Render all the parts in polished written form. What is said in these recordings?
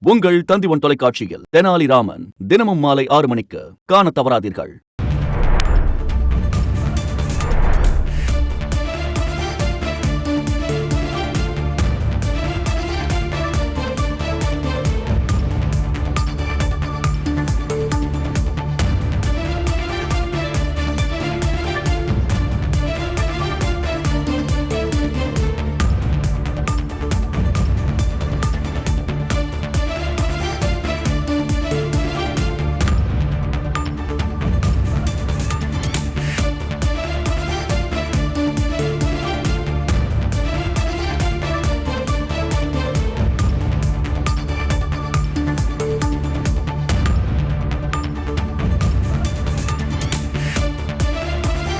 உங்கள் தந்திவன் தொலைக்காட்சியில் தெனாலிராமன் தினமும் மாலை 6 மணிக்கு காணத் தவறாதீர்கள்.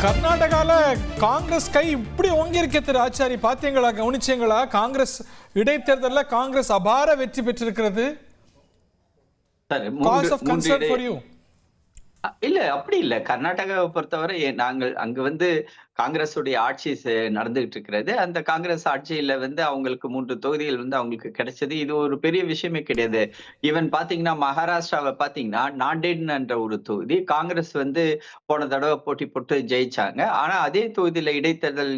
கர்நாடகால காங்கிரஸ் கை இப்படி ஓங்கியிருக்க திரு ஆச்சாரி, பாத்தீங்களா, கவனிச்சீங்களா? காங்கிரஸ் இடைத்தேர்தலில் காங்கிரஸ் அபார வெற்றி பெற்றிருக்கிறது. Cause of concern for you? இல்ல, அப்படி இல்ல. கர்நாடகாவை பொறுத்தவரை நாங்கள் அங்க காங்கிரஸுடைய ஆட்சி நடந்துகிட்டு இருக்கிறது. அந்த காங்கிரஸ் ஆட்சியில அவங்களுக்கு 3 தொகுதிகள் அவங்களுக்கு கிடைச்சது. இது ஒரு பெரிய விஷயமே கிடையாது. ஈவன் பாத்தீங்கன்னா மகாராஷ்டிராவை பாத்தீங்கன்னா நாண்டேட் என்ற ஒரு தொகுதி காங்கிரஸ் போன தடவை போட்டி போட்டு ஜெயிச்சாங்க. ஆனா அதே தொகுதியில இடைத்தேர்தல்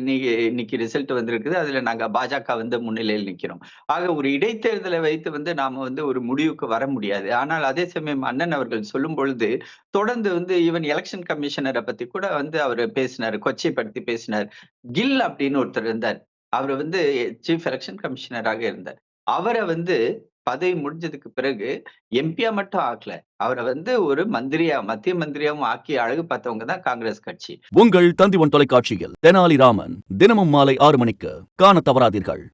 இன்னைக்கு ரிசல்ட் வந்திருக்குது. அதுல நாங்க பாஜக முன்னிலையில் நிக்கிறோம். ஆக ஒரு இடைத்தேர்தலை வைத்து நாம ஒரு முடிவுக்கு வர முடியாது. ஆனால் அதே சமயம் அண்ணன் அவர்கள் சொல்லும் பொழுது தொடர்ந்து ஈவன் எலெக்ஷன் கமிஷனரை பத்தி கூட அவர் பேசினார், கொச்சைப்படுத்தி பேசினார். கில் அப்படின்னு ஒருத்தர் இருந்தார். அவர் சீஃப் எலெக்ஷன் கமிஷனராக இருந்தார். அவரை பதவி முடிஞ்சதுக்கு பிறகு எம்பியா மட்டும் ஆக்கல, அவரை ஒரு மந்திரியா, மத்திய மந்திரியாவும் ஆக்கி அழகு பார்த்தவங்க தான் காங்கிரஸ் கட்சி. உங்கள் தந்திவன் தொலைக்காட்சியில் தெனாலிராமன் தினமும் மாலை 6 மணிக்கு காணத் தவறாதீர்கள்.